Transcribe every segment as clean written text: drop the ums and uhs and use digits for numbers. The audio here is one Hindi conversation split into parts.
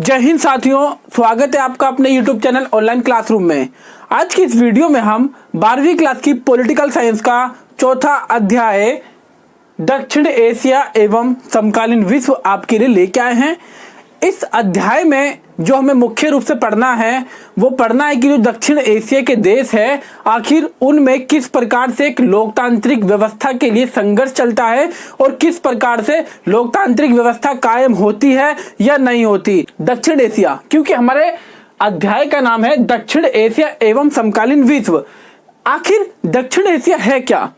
जय हिंद साथियों, स्वागत है आपका अपने YouTube चैनल ऑनलाइन क्लासरूम में। आज की इस वीडियो में हम 12वीं क्लास की पॉलिटिकल साइंस का चौथा अध्याय दक्षिण एशिया एवं समकालीन विश्व आपके लिए लेके आए हैं। इस अध्याय में जो हमें मुख्य रूप से पढ़ना है वो पढ़ना है कि जो दक्षिण एशिया के देश है आखिर उनमें किस प्रकार से एक लोकतांत्रिक व्यवस्था के लिए संघर्ष चलता है और किस प्रकार से लोकतांत्रिक व्यवस्था कायम होती है या नहीं होती। दक्षिण एशिया, क्योंकि हमारे अध्याय का नाम है दक्षिण एशिया एवं समकालीन विश्व। आखिर दक्षिण एशिया है क्या?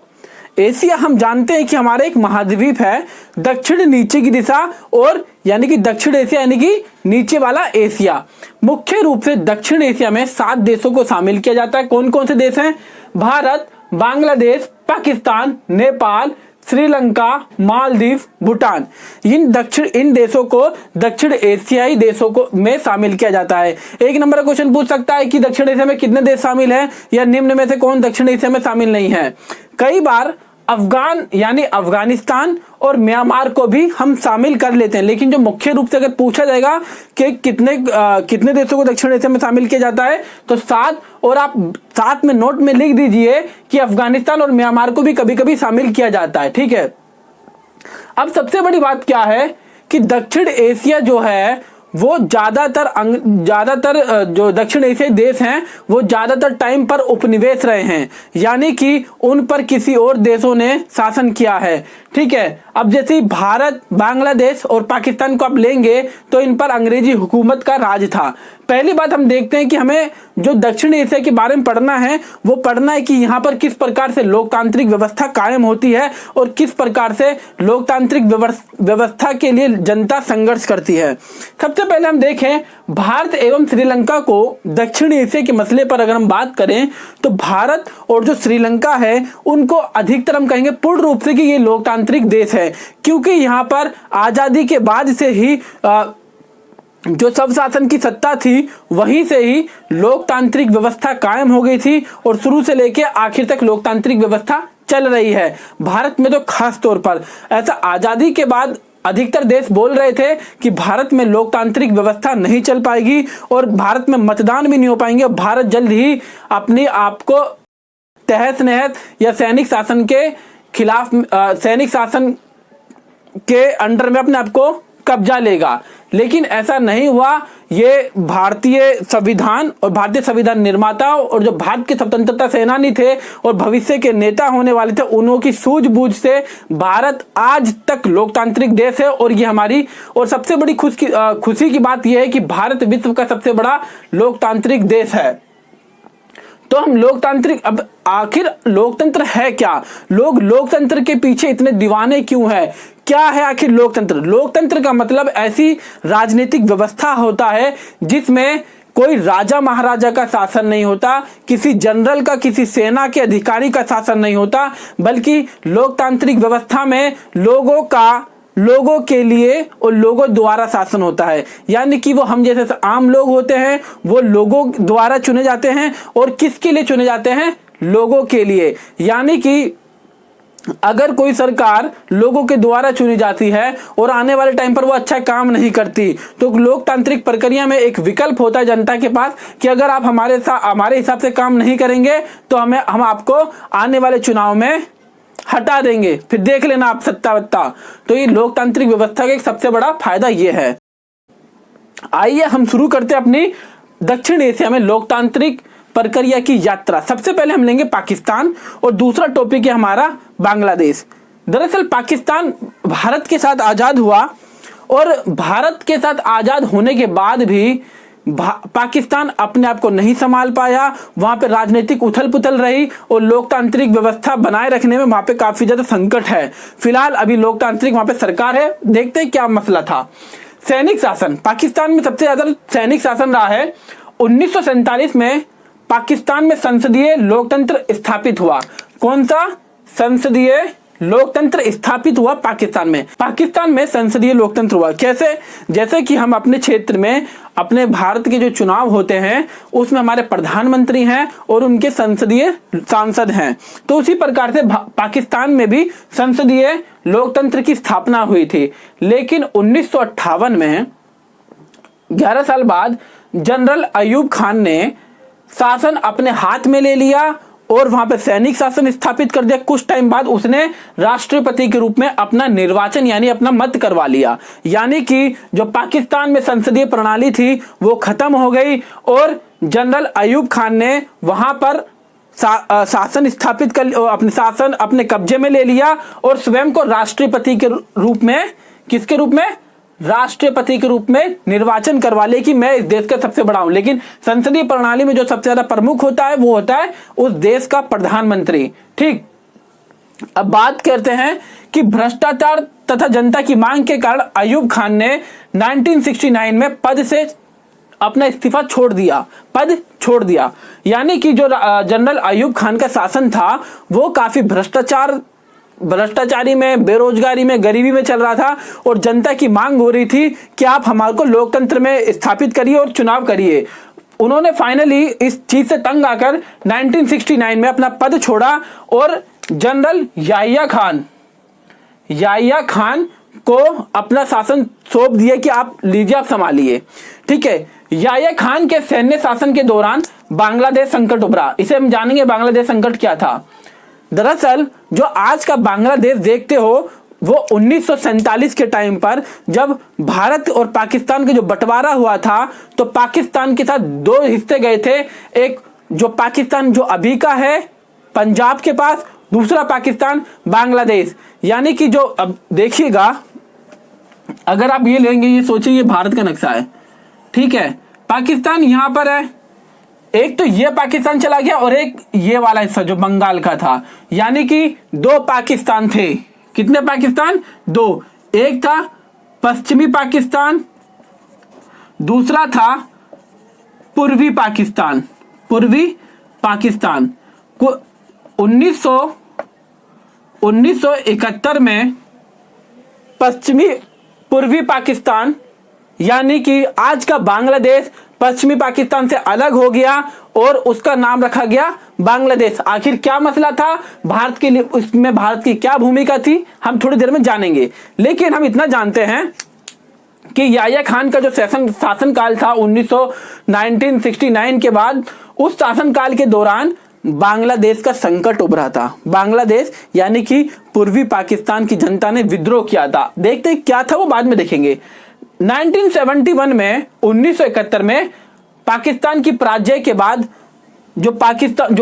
एशिया हम जानते हैं कि हमारा एक महाद्वीप है, दक्षिण नीचे की दिशा, और यानी कि दक्षिण एशिया यानी कि नीचे वाला एशिया। मुख्य रूप से दक्षिण एशिया में 7 देशों को शामिल किया जाता है। कौन कौन से देश हैं? भारत, बांग्लादेश, पाकिस्तान, नेपाल, श्रीलंका, मालदीव, भूटान। इन देशों को दक्षिण एशियाई देशों को में शामिल किया जाता है। एक नंबर का क्वेश्चन पूछ सकता है कि दक्षिण एशिया में कितने देश शामिल हैं या निम्न में से कौन दक्षिण एशिया में शामिल नहीं है। कई बार अफगानिस्तान और म्यांमार को भी हम शामिल कर लेते हैं, लेकिन जो मुख्य रूप से अगर पूछा जाएगा कि कितने देशों को दक्षिण एशिया में शामिल किया जाता है तो 7, और आप साथ में नोट में लिख दीजिए कि अफगानिस्तान और म्यांमार को भी कभी कभी शामिल किया जाता है। ठीक है, अब सबसे बड़ी बात क्या है कि दक्षिण एशिया जो है वो ज्यादातर जो दक्षिण एशियाई देश हैं वो ज्यादातर टाइम पर उपनिवेश रहे हैं, यानी कि उन पर किसी और देशों ने शासन किया है। ठीक है, अब जैसे भारत, बांग्लादेश और पाकिस्तान को आप लेंगे तो इन पर अंग्रेजी हुकूमत का राज था। पहली बात हम देखते हैं कि हमें जो दक्षिण एशिया के बारे में पढ़ना है वो पढ़ना है कि यहाँ पर किस प्रकार से लोकतांत्रिक व्यवस्था कायम होती है और किस प्रकार से लोकतांत्रिक व्यवस्था के लिए जनता संघर्ष करती है। सबसे पहले हम देखें भारत एवं श्रीलंका को दक्षिण एशिया के मसले पर अगर हम बात करें तो भारत और जो श्रीलंका है उनको अधिकतर हम कहेंगे पूर्ण रूप से कि ये लोकतांत्रिक देश है, क्योंकि यहाँ पर आजादी के बाद से ही जो सब शासन की सत्ता थी वहीं से ही लोकतांत्रिक व्यवस्था कायम हो गई थी और शुरू से लेकर आखिर तक लोकतांत्रिक व्यवस्था चल रही है। भारत में तो खास तौर पर ऐसा आजादी के बाद अधिकतर देश बोल रहे थे कि भारत में लोकतांत्रिक व्यवस्था नहीं चल पाएगी और भारत में मतदान भी नहीं हो पाएंगे और भारत जल्द ही अपने आप को तहस नहस या सैनिक शासन के खिलाफ सैनिक शासन के अंडर में अपने आप को कब्जा लेगा। लेकिन ऐसा नहीं हुआ। ये भारतीय संविधान निर्माताओं और जो भारत के स्वतंत्रता सेनानी थे और भविष्य के नेता होने वाले थे उन्हों की सूझबूझ से भारत आज तक लोकतांत्रिक देश है। और ये हमारी और सबसे बड़ी खुशी की बात यह है कि भारत विश्व का सबसे बड़ा लोकतांत्रिक देश है। तो हम अब आखिर लोकतंत्र है क्या? लोग लोकतंत्र के पीछे इतने दीवाने क्यों हैं? क्या है आखिर लोकतंत्र? लोकतंत्र का मतलब ऐसी राजनीतिक व्यवस्था होता है जिसमें कोई राजा महाराजा का शासन नहीं होता, किसी जनरल का, किसी सेना के अधिकारी का शासन नहीं होता, बल्कि लोकतांत्रिक व्यवस्था में लोगों के लिए और लोगों द्वारा शासन होता है। यानी कि वो हम जैसे आम लोग होते हैं वो लोगों द्वारा चुने जाते हैं। और किसके लिए चुने जाते हैं? लोगों के लिए। यानी कि अगर कोई सरकार लोगों के द्वारा चुनी जाती है और आने वाले टाइम पर वो अच्छा काम नहीं करती तो लोकतांत्रिक प्रक्रिया में एक विकल्प होता है जनता के पास कि अगर आप हमारे हिसाब से काम नहीं करेंगे तो हम आपको आने वाले चुनाव में हटा देंगे, फिर देख लेना आप सत्ता वत्ता। तो ये लोकतांत्रिक व्यवस्था का एक सबसे बड़ा फायदा ये है। आइए हम शुरू करते हैं अपनी दक्षिण एशिया में लोकतांत्रिक प्रक्रिया की यात्रा। सबसे पहले हम लेंगे पाकिस्तान और दूसरा टॉपिक है हमारा बांग्लादेश। दरअसल पाकिस्तान भारत के साथ आजाद हुआ और भारत के साथ आजाद होने के बाद भी पाकिस्तान अपने आप को नहीं संभाल पाया। वहां पे राजनीतिक उथल पुथल रही और लोकतांत्रिक व्यवस्था बनाए रखने में वहां पे काफी ज्यादा संकट है। फिलहाल अभी लोकतांत्रिक वहां पे सरकार है। देखते हैं क्या मसला था। सैनिक शासन, पाकिस्तान में सबसे ज्यादा सैनिक शासन रहा है। 1947 में पाकिस्तान में संसदीय लोकतंत्र स्थापित हुआ। कौन सा संसदीय लोकतंत्र स्थापित हुआ? पाकिस्तान में संसदीय लोकतंत्र हुआ। कैसे? जैसे कि हम अपने क्षेत्र में अपने भारत के जो चुनाव होते हैं उसमें हमारे प्रधानमंत्री हैं और उनके संसदीय सांसद हैं, तो उसी प्रकार से पाकिस्तान में भी संसदीय लोकतंत्र की स्थापना हुई थी। लेकिन 1958 में 11 साल बाद जनरल अयूब खान ने शासन अपने हाथ में ले लिया और वहां पे सैनिक शासन स्थापित कर दिया। कुछ टाइम बाद उसने राष्ट्रपति के रूप में अपना निर्वाचन यानी अपना मत करवा लिया, यानी कि जो पाकिस्तान में संसदीय प्रणाली थी वो खत्म हो गई और जनरल अयूब खान ने वहां पर शासन स्थापित कर अपने शासन अपने कब्जे में ले लिया और स्वयं को राष्ट्रपति के रूप में, किसके रूप में, राष्ट्रपति के रूप में निर्वाचन करवा ले कि मैं इस देश का सबसे बड़ा हूं। लेकिन संसदीय प्रणाली में जो सबसे ज्यादा प्रमुख होता है वो होता है उस देश का प्रधानमंत्री। ठीक, अब बात करते हैं कि भ्रष्टाचार तथा जनता की मांग के कारण अयूब खान ने 1969 में पद से अपना इस्तीफा छोड़ दिया, पद छोड़ दिया। यानी कि जो जनरल अयूब खान का शासन था वो काफी भ्रष्टाचारी में, बेरोजगारी में, गरीबी में चल रहा था और जनता की मांग हो रही थी कि आप हमारे को लोकतंत्र में स्थापित करिए और चुनाव करिए। उन्होंने फाइनली इस चीज से तंग आकर 1969 में अपना पद छोड़ा और जनरल याहिया खान को अपना शासन सौंप दिया कि आप लीजिए, आप संभालिए। ठीक है, याहिया खान के सैन्य शासन के दौरान बांग्लादेश संकट उभरा। इसे हम जानेंगे बांग्लादेश संकट क्या था। दरअसल जो आज का बांग्लादेश देखते हो वो 1947 के टाइम पर जब भारत और पाकिस्तान का जो बंटवारा हुआ था तो पाकिस्तान के साथ दो हिस्से गए थे। एक जो पाकिस्तान जो अभी का है पंजाब के पास, दूसरा पाकिस्तान बांग्लादेश। यानी कि जो अब देखिएगा, अगर आप ये लेंगे, ये सोचिए ये भारत का नक्शा है, ठीक है, पाकिस्तान यहां पर है, एक तो ये पाकिस्तान चला गया और एक ये वाला हिस्सा जो बंगाल का था। यानी कि दो पाकिस्तान थे। कितने पाकिस्तान? दो। एक था पश्चिमी पाकिस्तान, दूसरा था पूर्वी पाकिस्तान। पूर्वी पाकिस्तान को 1971 में पूर्वी पाकिस्तान यानी कि आज का बांग्लादेश पश्चिमी पाकिस्तान से अलग हो गया और उसका नाम रखा गया बांग्लादेश। आखिर क्या मसला था भारत के लिए, उसमें भारत की क्या भूमिका थी, हम थोड़ी देर में जानेंगे। लेकिन हम इतना जानते हैं कि याहिया खान का जो शासनकाल था 1969 के बाद, उस शासनकाल के दौरान बांग्लादेश का संकट उभरा था। बांग्लादेश यानी कि पूर्वी पाकिस्तान की जनता ने विद्रोह किया था। देखते हैं क्या था वो बाद में देखेंगे। 1971 में 1971 में पाकिस्तान की पराजय के बाद जो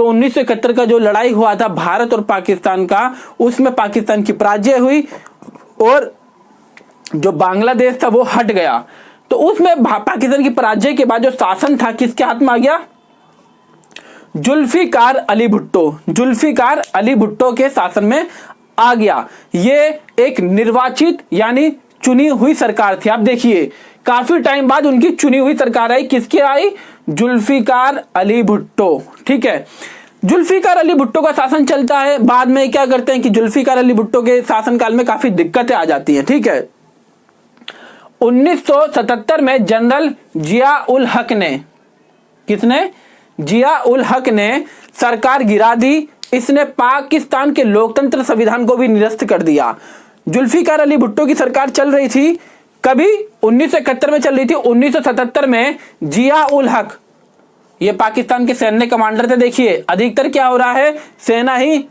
1971 का जो लड़ाई हुआ था भारत और पाकिस्तान का, उसमें पाकिस्तान की पराजय हुई और जो बांग्लादेश था वो हट गया। तो उसमें पाकिस्तान की पराजय के बाद जो शासन था किसके हाथ में आ गया? जुल्फिकार अली भुट्टो के शासन में आ गया। ये एक निर्वाचित यानी चुनी हुई सरकार थी। आप देखिए काफी टाइम बाद उनकी चुनी हुई सरकार आई। किसकी आई? जुल्फिकार अली भुट्टो। ठीक है, जुल्फिकार अली भुट्टो का शासन चलता है। बाद में क्या करते हैं कि जुल्फिकार अली भुट्टो के शासनकाल में काफी दिक्कतें आ जाती हैं। ठीक है, 1977 में जनरल जिया उल हक ने, किसने? जिया उल हक ने सरकार गिरा दी। इसने पाकिस्तान के लोकतंत्र संविधान को भी निरस्त कर दिया। जुल्फिकार अली भुट्टो की सरकार चल रही थी, कभी 1971 में चल रही थी। 1977 में जिया उल हक, ये पाकिस्तान के सैन्य कमांडर थे। देखिए अधिकतर क्या हो रहा है, सेना ही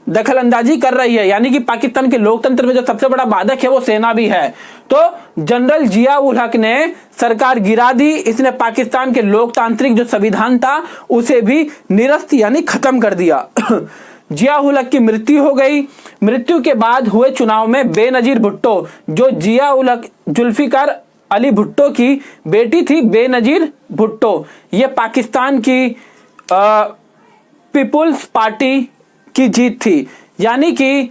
दखल अंदाजी कर रही है, यानी कि पाकिस्तान के लोकतंत्र में जो सबसे बड़ा बाधक है वो सेना भी है। तो जनरल जिया उल हक ने सरकार गिरा दी। इसने पाकिस्तान के लोकतांत्रिक जो संविधान था उसे भी निरस्त यानी खत्म कर दिया। जिया उल हक की मृत्यु हो गई। मृत्यु के बाद हुए चुनाव में बेनजीर भुट्टो, जो जिया उल हक जुल्फिकार अली भुट्टो की बेटी थी, बेनजीर भुट्टो, ये पाकिस्तान की पीपुल्स पार्टी की जीत थी। यानी कि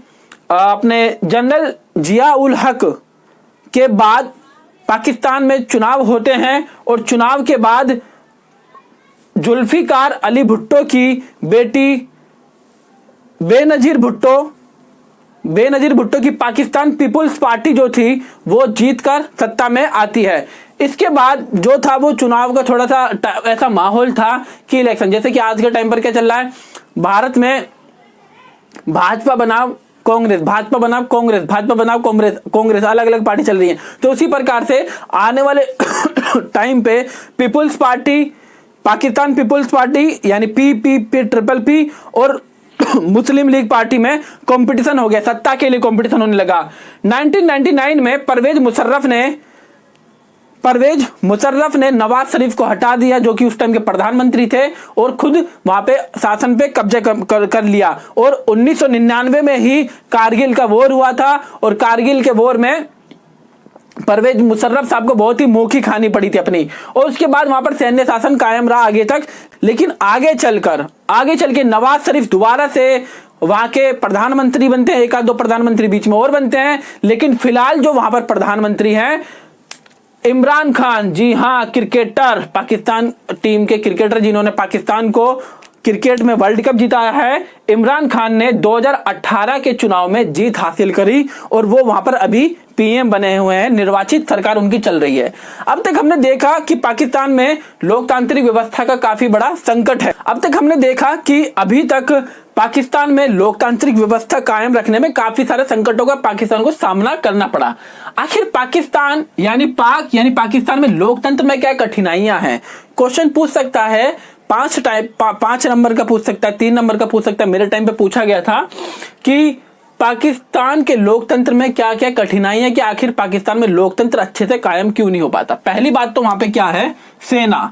अपने जनरल जिया उल हक के बाद पाकिस्तान में चुनाव होते हैं और चुनाव के बाद जुल्फिकार अली भुट्टो की बेटी बेनजीर भुट्टो की पाकिस्तान पीपुल्स पार्टी जो थी वो जीतकर सत्ता में आती है। इसके बाद जो था वो चुनाव का थोड़ा सा ऐसा माहौल था कि इलेक्शन, जैसे कि आज के टाइम पर क्या चल रहा है, भारत में भाजपा बनाम कांग्रेस, भाजपा बनाम कांग्रेस, भाजपा बनाम कांग्रेस, अलग अलग पार्टी चल रही है। तो उसी प्रकार से आने वाले टाइम पे पीपुल्स पार्टी, पाकिस्तान पीपुल्स पार्टी यानी PPP और मुस्लिम लीग पार्टी में कंपटीशन हो गया, सत्ता के लिए कंपटीशन होने लगा। 1999 में परवेज मुशर्रफ ने नवाज शरीफ को हटा दिया, जो कि उस टाइम के प्रधानमंत्री थे, और खुद वहां पे शासन पे कब्जे कर लिया। और 1999 में ही कारगिल का वॉर हुआ था, और कारगिल के वॉर में परवेज मुशर्रफ साहब को बहुत ही मुंह की खानी पड़ी थी अपनी, और उसके बाद वहां पर सैन्य शासन कायम रहा आगे तक। लेकिन आगे चल के नवाज शरीफ दोबारा से वहां के प्रधानमंत्री बनते हैं, एक आध दो प्रधानमंत्री बीच में और बनते हैं, लेकिन फिलहाल जो वहां पर प्रधानमंत्री हैं इमरान खान, जी हां, क्रिकेटर, पाकिस्तान टीम के क्रिकेटर जिन्होंने पाकिस्तान को क्रिकेट में वर्ल्ड कप जिताया है, इमरान खान ने 2018 के चुनाव में जीत हासिल करी, और वो वहां पर अभी PM बने हुए हैं, निर्वाचित सरकार उनकी चल रही है। अब तक हमने देखा कि पाकिस्तान में लोकतांत्रिक व्यवस्था का काफी बड़ा संकट है। अब तक हमने देखा कि अभी तक पाकिस्तान में लोकतांत्रिक व्यवस्था कायम रखने में काफी सारे संकटों का पाकिस्तान को सामना करना पड़ा। आखिर पाकिस्तान यानी पाकिस्तान में लोकतंत्र में क्या कठिनाइयां हैं? क्वेश्चन पूछ सकता है, 5 नंबर का पूछ सकता है, 3 नंबर का पूछ सकता है। मेरे टाइम पे पूछा गया था कि पाकिस्तान के लोकतंत्र में क्या क्या कठिनाइयां, कि आखिर पाकिस्तान में लोकतंत्र अच्छे से कायम क्यों नहीं हो पाता। पहली बात तो वहां पे क्या है, सेना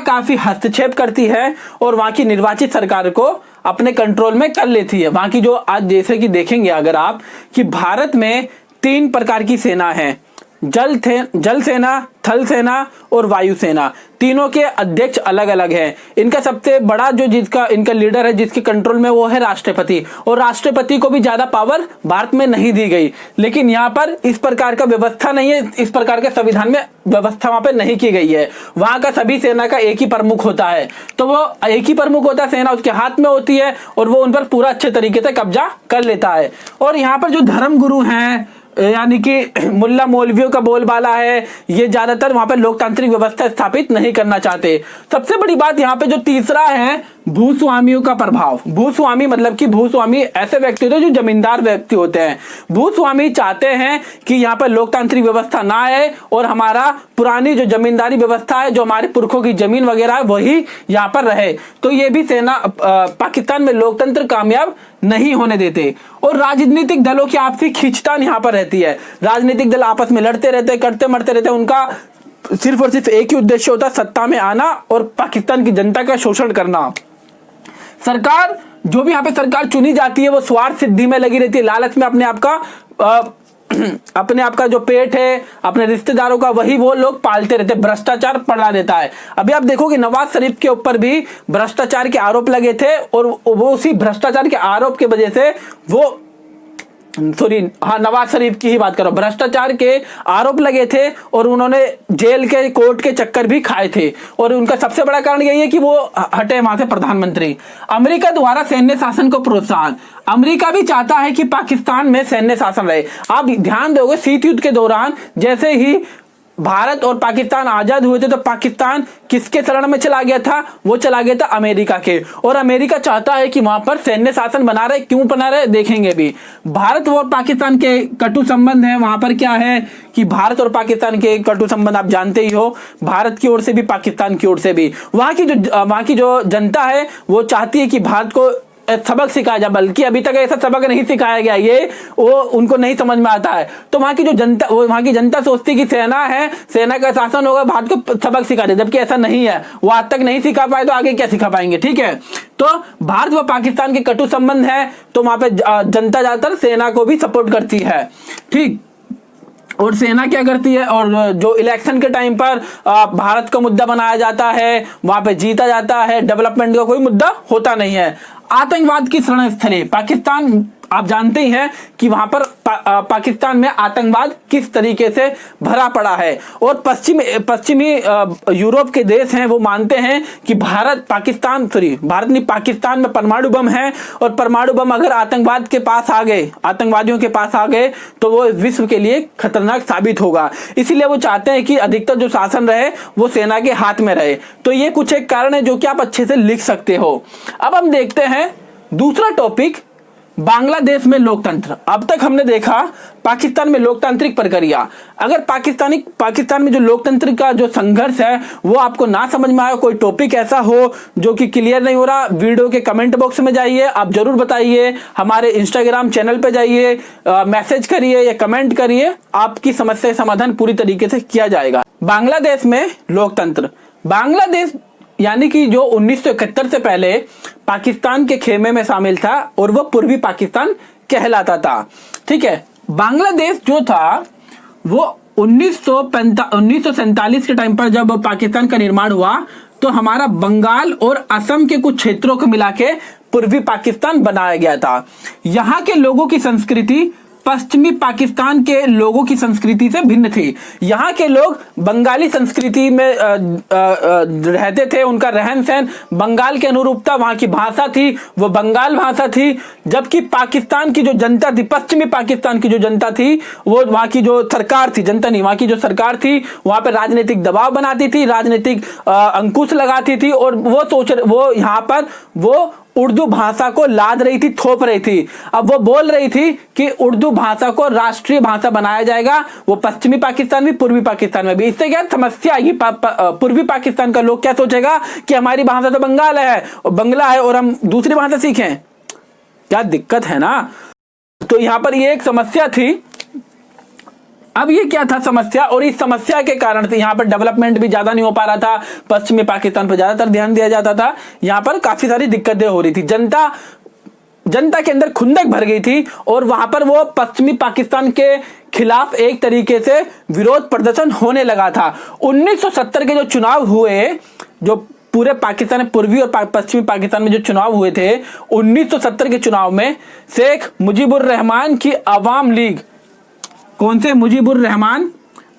काफी हस्तक्षेप करती है और वहां की निर्वाचित सरकार को अपने कंट्रोल में कर लेती है। वहां की जो आज जैसे कि देखेंगे अगर आप कि भारत में 3 प्रकार की सेना है, जल सेना, थल सेना और वायु सेना। तीनों के अध्यक्ष अलग अलग हैं। इनका सबसे बड़ा जो जिसका इनका लीडर है, जिसके कंट्रोल में, वो है राष्ट्रपति, और राष्ट्रपति को भी ज्यादा पावर भारत में नहीं दी गई। लेकिन यहाँ पर इस प्रकार का व्यवस्था नहीं है, इस प्रकार के संविधान में व्यवस्था वहां पर नहीं की गई है। वहां का सभी सेना का एक ही प्रमुख होता है, तो वो एक ही प्रमुख होता है, सेना उसके हाथ में होती है और वो उन पर पूरा अच्छे तरीके से कब्जा कर लेता है। और यहाँ पर जो धर्म गुरु हैं यानी कि मुल्ला मौलवियों का बोलबाला है, ये ज्यादातर वहां पर लोकतांत्रिक व्यवस्था स्थापित नहीं करना चाहते। सबसे बड़ी बात यहाँ पे जो तीसरा है, भूस्वामियों का प्रभाव। भूस्वामी मतलब कि भूस्वामी ऐसे व्यक्ति होते हैं जो जमींदार व्यक्ति होते हैं। भूस्वामी चाहते हैं कि यहाँ पर लोकतांत्रिक व्यवस्था ना आए और हमारा पुरानी जो जमींदारी व्यवस्था है, जो हमारे पुरखों की जमीन वगैरह है, वही यहाँ पर रहे। तो ये भी सेना पाकिस्तान में लोकतंत्र कामयाब नहीं होने देते। और राजनीतिक दलों की आपसी खींचतान यहाँ पर रहती है। राजनीतिक दल आपस में लड़ते रहते, करते मरते रहते, उनका सिर्फ और सिर्फ एक ही उद्देश्य होता है, सत्ता में आना और पाकिस्तान की जनता का शोषण करना। सरकार जो भी यहाँ पे सरकार चुनी जाती है वो स्वार्थ सिद्धि में लगी रहती है, लालच में अपने आप का जो पेट है, अपने रिश्तेदारों का, वही वो लोग पालते रहते, भ्रष्टाचार पड़ा रहता है। अभी आप देखो कि नवाज शरीफ के ऊपर भी भ्रष्टाचार के आरोप लगे थे और वो उसी भ्रष्टाचार के आरोप की वजह से नवाज शरीफ की ही बात करो, भ्रष्टाचार के आरोप लगे थे और उन्होंने जेल के, कोर्ट के चक्कर भी खाए थे। और उनका सबसे बड़ा कारण यही है कि वो हटे वहां से प्रधानमंत्री। अमेरिका द्वारा सैन्य शासन को प्रोत्साहन, अमेरिका भी चाहता है कि पाकिस्तान में सैन्य शासन रहे। आप ध्यान दोगे शीत युद्ध के दौरान जैसे ही भारत और पाकिस्तान आजाद हुए थे तो पाकिस्तान किसके शरण में चला गया था? वो चला गया था अमेरिका के। और अमेरिका चाहता है कि वहां पर सैन्य शासन बना रहे। क्यों बना रहे देखेंगे भी। भारत और पाकिस्तान के कटु संबंध है। वहां पर क्या है कि भारत और पाकिस्तान के कटु संबंध आप जानते ही हो, भारत की ओर से भी पाकिस्तान की ओर से भी। वहां की जो जनता है वो चाहती है कि भारत को सबक सिखाया जाए, बल्कि अभी तक ऐसा सबक नहीं सिखाया गया, ये वो उनको नहीं समझ में आता है। तो वहां की जनता सोचती कि सेना है, सेना का शासन होगा, भारत को सबक सिखा दे, जबकि ऐसा नहीं है। वो आज तक नहीं सिखा पाए तो आगे क्या सिखा पाएंगे। ठीक है, तो भारत व पाकिस्तान के कटु संबंध है, तो वहां पे जनता ज्यादातर सेना को भी सपोर्ट करती है। ठीक, और सेना क्या करती है, और जो इलेक्शन के टाइम पर भारत का मुद्दा बनाया जाता है, वहां पे जीता जाता है, डेवलपमेंट का कोई मुद्दा होता नहीं है। आतंकवाद की शरण स्थली, पाकिस्तान आप जानते ही हैं कि वहां पर पाकिस्तान में आतंकवाद किस तरीके से भरा पड़ा है। और पश्चिमी यूरोप के देश हैं, वो मानते हैं कि भारत नहीं, पाकिस्तान में परमाणु बम है, और परमाणु बम अगर आतंकवादियों के पास आ गए तो वो विश्व के लिए खतरनाक साबित होगा। इसीलिए वो चाहते हैं कि अधिकतर जो शासन रहे वो सेना के हाथ में रहे। तो ये कुछ एक कारण है जो कि आप अच्छे से लिख सकते हो। अब हम देखते हैं दूसरा टॉपिक, बांग्लादेश में लोकतंत्र। अब तक हमने देखा पाकिस्तान में लोकतांत्रिक प्रक्रिया। अगर पाकिस्तान में जो लोकतंत्र का जो संघर्ष है वो आपको ना समझ में आया, कोई टॉपिक ऐसा हो जो कि क्लियर नहीं हो रहा, वीडियो के कमेंट बॉक्स में जाइए, आप जरूर बताइए, हमारे इंस्टाग्राम चैनल पे जाइए, मैसेज करिए या कमेंट करिए, आपकी समस्या समाधान पूरी तरीके से किया जाएगा। बांग्लादेश में लोकतंत्र। बांग्लादेश यानी कि जो 1971 से पहले पाकिस्तान के खेमे में शामिल था और वो पूर्वी पाकिस्तान कहलाता था। ठीक है, बांग्लादेश जो था वो 1947 के टाइम पर जब पाकिस्तान का निर्माण हुआ तो हमारा बंगाल और असम के कुछ क्षेत्रों को मिला के पूर्वी पाकिस्तान बनाया गया था। यहाँ के लोगों की संस्कृति पश्चिमी पाकिस्तान के लोगों की संस्कृति से भिन्न थी। यहाँ के लोग बंगाली संस्कृति में रहते थे, उनका रहन सहन बंगाल के अनुरूप था, वहां की भाषा थी वो बंगाल भाषा थी। जबकि पाकिस्तान की जो जनता थी, पश्चिमी पाकिस्तान की जो जनता थी, वो वहां की जो सरकार थी, जनता नहीं, वहां की जो सरकार थी वहां पर राजनीतिक दबाव बनाती थी, राजनीतिक अंकुश लगाती थी और वो यहाँ पर वो उर्दू भाषा को लाद रही थी, थोप रही थी। अब वो बोल रही थी कि उर्दू भाषा को राष्ट्रीय भाषा बनाया जाएगा, वो पश्चिमी पाकिस्तान में, पूर्वी पाकिस्तान में भी। इससे क्या समस्या आएगी, पूर्वी पाकिस्तान का लोग क्या सोचेगा कि हमारी भाषा तो बंगाल है और बंगला है और हम दूसरी भाषा सीखें, क्या दिक्कत है ना। तो यहां पर ये एक समस्या थी। अब ये क्या था समस्या, और इस समस्या के कारण से यहाँ पर डेवलपमेंट भी ज्यादा नहीं हो पा रहा था, पश्चिमी पाकिस्तान पर ज्यादातर ध्यान दिया जाता था, यहाँ पर काफी सारी दिक्कतें हो रही थी, जनता के अंदर खुंदक भर गई थी और वहां पर वो पश्चिमी पाकिस्तान के खिलाफ एक तरीके से विरोध प्रदर्शन होने लगा था। 1970 के जो चुनाव हुए, जो पूरे पाकिस्तान, पूर्वी और पश्चिमी पाकिस्तान में जो चुनाव हुए थे, 1970 के चुनाव में शेख मुजीबुर रहमान की अवाम लीग, कौन से मुजीबुर रहमान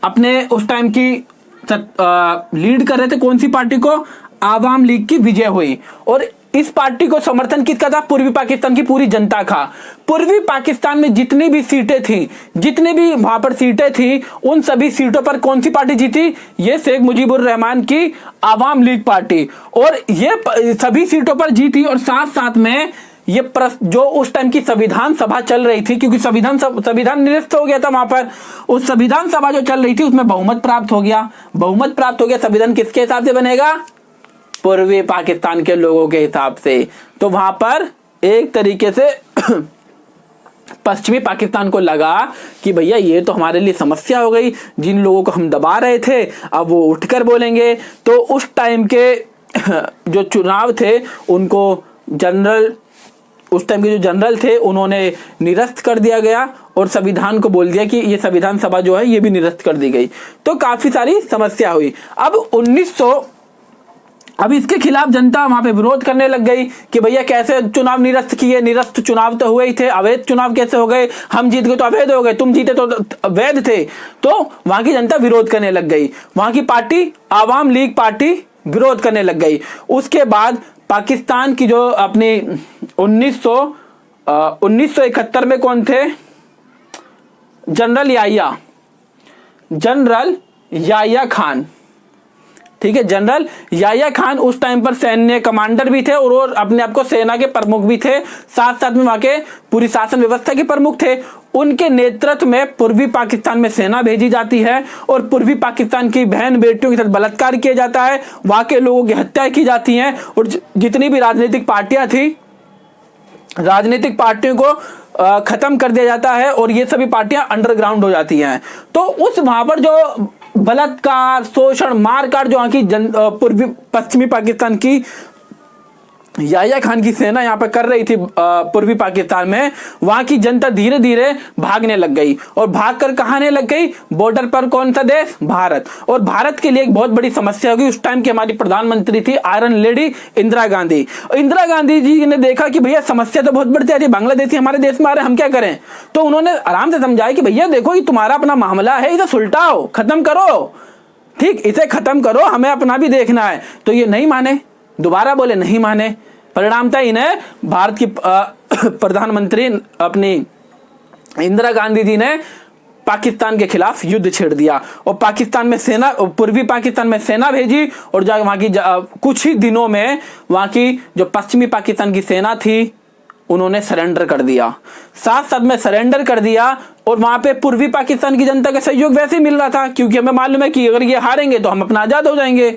अपने उस टाइम की लीड कर रहे थे, कौन सी पार्टी को, आवाम लीग की विजय हुई। और इस पार्टी को समर्थन किसका था, पूर्वी पाकिस्तान की पूरी जनता का। पूर्वी पाकिस्तान में जितनी भी सीटें थी, जितनी भी वहां पर सीटें थी, उन सभी सीटों पर कौन सी पार्टी जीती, ये शेख मुजीबुर रहमान की आवाम लीग पार्टी, और ये सभी सीटों पर जीती। और साथ साथ में ये जो उस टाइम की संविधान सभा चल रही थी, क्योंकि संविधान निरस्त हो गया था वहां पर, उस संविधान सभा जो चल रही थी उसमें बहुमत प्राप्त हो गया। संविधान किसके हिसाब से बनेगा, पूर्वी पाकिस्तान के लोगों के हिसाब से। तो वहां पर एक तरीके से पश्चिमी पाकिस्तान को लगा कि भैया ये तो हमारे लिए समस्या हो गई, जिन लोगों को हम दबा रहे थे अब वो उठकर बोलेंगे। तो उस टाइम के जो चुनाव थे उनको उस टाइम के जो जनरल थे उन्होंने निरस्त कर दिया गया और संविधान को बोल दिया कि ये संविधान सभा जो है ये भी निरस्त कर दी गई। तो काफी सारी समस्या हुई। अब इसके खिलाफ जनता वहां पे विरोध करने लग गई कि भैया कैसे चुनाव निरस्त किए, निरस्त चुनाव तो हुए ही थे, अवैध चुनाव कैसे हो गए, हम जीत गए तो अवैध हो गए, तुम जीते तो वैध थे। तो वहां की जनता विरोध करने लग गई, वहां की पार्टी आवाम लीग पार्टी विरोध करने लग गई। उसके बाद पाकिस्तान की जो अपनी 1971 में कौन थे, जनरल याया खान, ठीक है, जनरल याया खान उस टाइम पर सैन्य कमांडर भी थे और अपने आप को सेना के प्रमुख भी थे, साथ साथ में वहां के पूरी शासन व्यवस्था के प्रमुख थे। उनके नेतृत्व में पूर्वी पाकिस्तान में सेना भेजी जाती है और पूर्वी पाकिस्तान की बहन बेटियों के साथ बलात्कार किया जाता है, वहां के लोगों की हत्या की जाती है और जितनी भी राजनीतिक पार्टियां थी, राजनीतिक पार्टियों को खत्म कर दिया जाता है और ये सभी पार्टियां अंडरग्राउंड हो जाती हैं। तो उस वहां पर जो बलात्कार, शोषण, मारकाट जो वहां की पूर्वी पश्चिमी पाकिस्तान की याया खान की सेना यहाँ पर कर रही थी पूर्वी पाकिस्तान में, वहां की जनता धीरे धीरे भागने लग गई और भागकर कहां आने लग गई, बॉर्डर पर कौन सा देश, भारत। और भारत के लिए एक बहुत बड़ी समस्या होगी। उस टाइम की हमारी प्रधानमंत्री थी आयरन लेडी इंदिरा गांधी। इंदिरा गांधी जी ने देखा कि भैया समस्या तो बहुत बढ़ती जा रही है, बांग्लादेशी हमारे देश में आ रहे, हम क्या करें। तो उन्होंने आराम से समझाया कि भैया देखो ये तुम्हारा अपना मामला है, इसे सुलटाओ, खत्म करो, ठीक, इसे खत्म करो, हमें अपना भी देखना है। तो ये नहीं माने, दोबारा बोले, नहीं माने। परिणामतः इन्हें भारत की प्रधानमंत्री अपनी इंदिरा गांधी जी ने पाकिस्तान के खिलाफ युद्ध छेड़ दिया और पाकिस्तान में सेना, पूर्वी पाकिस्तान में सेना भेजी और जाकर वहां की कुछ ही दिनों में वहां की जो पश्चिमी पाकिस्तान की सेना थी उन्होंने सरेंडर कर दिया, साथ साथ में सरेंडर कर दिया। और वहां पे पूर्वी पाकिस्तान की जनता का सहयोग वैसे ही मिल रहा था, क्योंकि हमें मालूम है कि अगर ये हारेंगे तो हम अपना आजाद हो जाएंगे।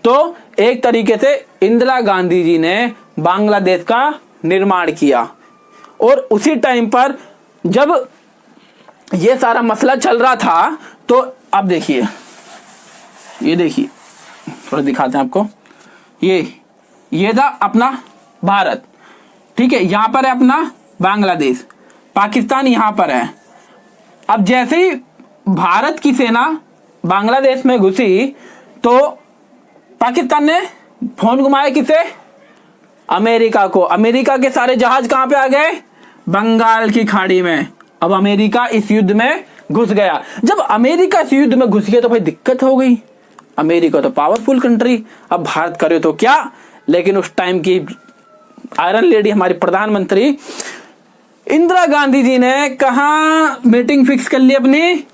तो एक तरीके से इंदिरा गांधी जी ने बांग्लादेश का निर्माण किया। और उसी टाइम पर जब ये सारा मसला चल रहा था, तो अब देखिए, ये देखिए, थोड़ा दिखाते हैं आपको। ये था अपना भारत, ठीक है, यहां पर है अपना बांग्लादेश, पाकिस्तान यहां पर है। अब जैसे ही भारत की सेना बांग्लादेश में घुसी तो पाकिस्तान ने फोन घुमाया किसे? अमेरिका को। अमेरिका के सारे जहाज कहां पे आ गए? बंगाल की खाड़ी में। अब अमेरिका इस युद्ध में घुस गया। जब अमेरिका इस युद्ध में घुस गया तो भाई दिक्कत हो गई। अमेरिका तो पावरफुल कंट्री, अब भारत करे तो क्या। लेकिन उस टाइम की आयरन लेडी हमारी प्रधानमंत्री इंदिरा गांधी जी ने कहा मीटिंग फिक्स कर ली अपनी?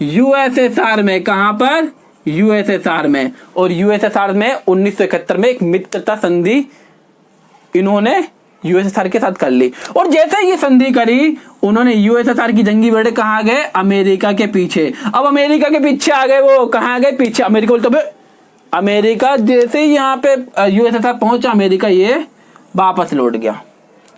यूएसएसआर में। कहां पर? यूएसएसआर में। और यूएसएसआर में 1971 में एक मित्रता संधि इन्होंने यूएसएसआर के साथ कर ली। और जैसे ये संधि करी, उन्होंने यूएसएसआर की जंगी बेड़े कहां गए? अमेरिका के पीछे। अब अमेरिका के पीछे आ गए, वो कहां गए? पीछे। अमेरिका बोलते अमेरिका जैसे ही यहाँ पे यूएसएसआर पहुंचा, अमेरिका ये वापस लौट गया।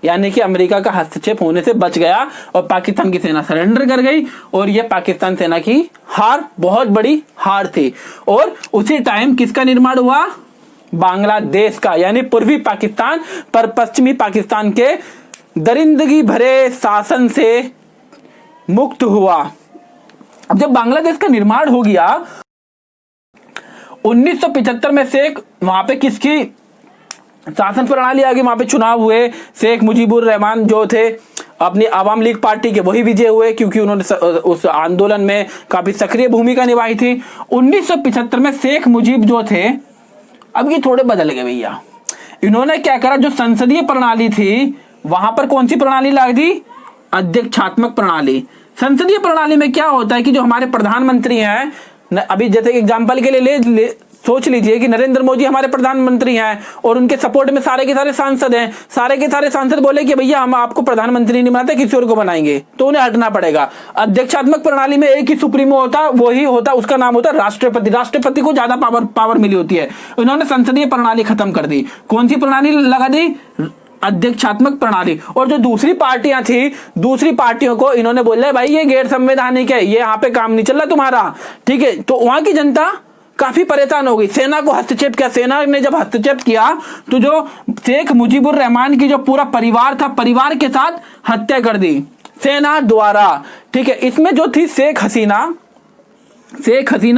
यानी कि अमेरिका का हस्तक्षेप होने से बच गया और पाकिस्तान की सेना सरेंडर कर गई। और ये पाकिस्तान सेना की हार, बहुत बड़ी हार थी। और उसी टाइम किसका निर्माण हुआ? बांग्लादेश का, यानी पूर्वी पाकिस्तान पर पश्चिमी पाकिस्तान के दरिंदगी भरे शासन से मुक्त हुआ। अब जब बांग्लादेश का निर्माण हो गया 1975 में, शेख वहां पे किसकी शासन प्रणाली आ गई? वहां पे चुनाव हुए, शेख मुजीबुर रहमान जो थे अपनी आवाम लीग पार्टी के, वही विजय हुए, क्योंकि उन्होंने उस आंदोलन में काफी सक्रिय भूमिका निभाई थी। 1975 में शेख मुजीब जो थे, अब ये थोड़े बदल गए भैया। इन्होंने क्या करा, जो संसदीय प्रणाली थी वहां पर कौन सी प्रणाली ला दी? अध्यक्षात्मक प्रणाली। संसदीय प्रणाली में क्या होता है कि जो हमारे प्रधानमंत्री हैं, अभी जैसे एग्जांपल के लिए सोच लीजिए कि नरेंद्र मोदी हमारे प्रधानमंत्री हैं और उनके सपोर्ट में सारे के सारे सांसद हैं। सारे के सारे सांसद बोले कि भैया हम आपको प्रधानमंत्री नहीं बनाते, किसी और को बनाएंगे, तो उन्हें हटना पड़ेगा। अध्यक्षात्मक प्रणाली में एक ही सुप्रीमो होता, वही होता, उसका नाम होता राष्ट्रपति। राष्ट्रपति को ज्यादा पावर मिली होती है। उन्होंने संसदीय प्रणाली खत्म कर दी। कौन सी प्रणाली लगा दी? अध्यक्षात्मक प्रणाली। और जो दूसरी पार्टियां थी, दूसरी पार्टियों को इन्होंने बोला भाई ये गैर संवैधानिक है, ये यहाँ पे काम नहीं चल रहा तुम्हारा, ठीक है। तो वहां की जनता काफी परेशान हो गई। सेना को हस्तक्षेप किया। सेना ने जब हस्तक्षेप किया तो जो शेख मुजीबुर रहमान की जो पूरा परिवार था, परिवार के साथ हत्या कर दी सेना द्वारा, ठीक है। इसमें जो थी शेख हसीना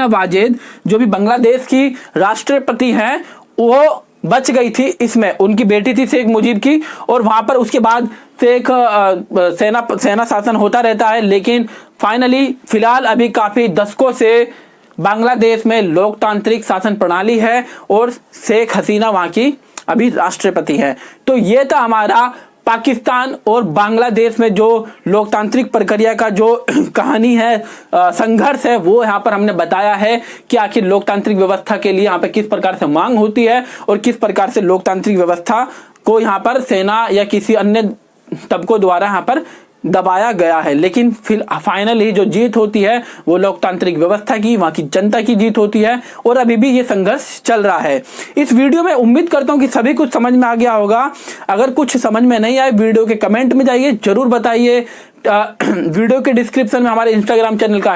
वाजेद, जो भी बांग्लादेश की राष्ट्रपति हैं, वो बच गई थी। इसमें उनकी बेटी थी शेख मुजीब की। और वहां पर उसके बाद सेना शासन होता रहता है। लेकिन फाइनली फिलहाल अभी काफी दशकों से बांग्लादेश में लोकतांत्रिक शासन प्रणाली है और शेख हसीना वहां की अभी राष्ट्रपति है। तो ये था हमारा पाकिस्तान और बांग्लादेश में जो लोकतांत्रिक प्रक्रिया का जो कहानी है, संघर्ष है, वो यहाँ पर हमने बताया है कि आखिर लोकतांत्रिक व्यवस्था के लिए यहाँ पे किस प्रकार से मांग होती है और किस प्रकार से लोकतांत्रिक व्यवस्था को यहाँ पर सेना या किसी अन्य तबकों द्वारा यहाँ पर दबाया गया है। लेकिन फिर फाइनली जो जीत होती है वो लोकतांत्रिक व्यवस्था की, वहां की जनता की जीत होती है। और अभी भी ये संघर्ष चल रहा है। इस वीडियो में उम्मीद करता हूं कि सभी कुछ समझ में आ गया होगा। अगर कुछ समझ में नहीं आए, वीडियो के कमेंट में जाइए, जरूर बताइए। वीडियो के डिस्क्रिप्शन में हमारे इंस्टाग्राम चैनल का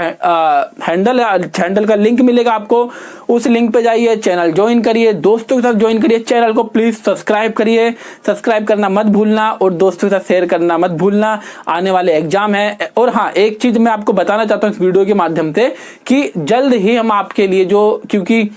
हैंडल का लिंक मिलेगा आपको। उस लिंक पे जाइए, चैनल ज्वाइन करिए, दोस्तों के साथ ज्वाइन करिए। चैनल को प्लीज सब्सक्राइब करिए, सब्सक्राइब करना मत भूलना और दोस्तों के साथ शेयर करना मत भूलना। आने वाले एग्जाम है। और हाँ, एक चीज मैं आपको बताना चाहता हूँ इस वीडियो के माध्यम से कि जल्द ही हम आपके लिए क्योंकि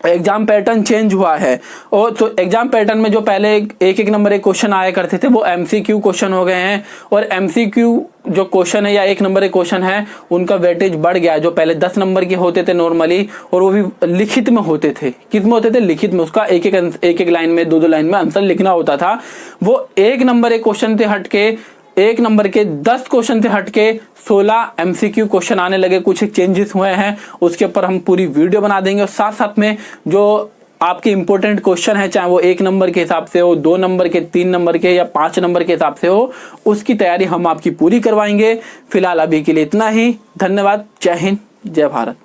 एग्जाम पैटर्न चेंज हुआ है, और तो एग्जाम पैटर्न में जो पहले एक नंबर एक क्वेश्चन आया करते थे वो एमसीक्यू क्वेश्चन हो गए हैं। और एमसीक्यू जो क्वेश्चन है या एक नंबर एक क्वेश्चन है, उनका वेटेज बढ़ गया। जो पहले 10 नंबर के होते थे नॉर्मली, और वो भी लिखित में होते थे। किस में होते थे? लिखित में। उसका एक लाइन में, दो लाइन में आंसर लिखना होता था। वो एक नंबर एक क्वेश्चन से हटके, एक नंबर के 10 क्वेश्चन से हटके 16 एमसीक्यू क्वेश्चन आने लगे। कुछ चेंजेस हुए हैं, उसके ऊपर हम पूरी वीडियो बना देंगे। और साथ साथ में जो आपके इंपॉर्टेंट क्वेश्चन है, चाहे वो 1 नंबर के हिसाब से हो, 2 नंबर के, 3 नंबर के या 5 नंबर के हिसाब से हो, उसकी तैयारी हम आपकी पूरी करवाएंगे। फिलहाल अभी के लिए इतना ही। धन्यवाद। जय हिंद, जय भारत।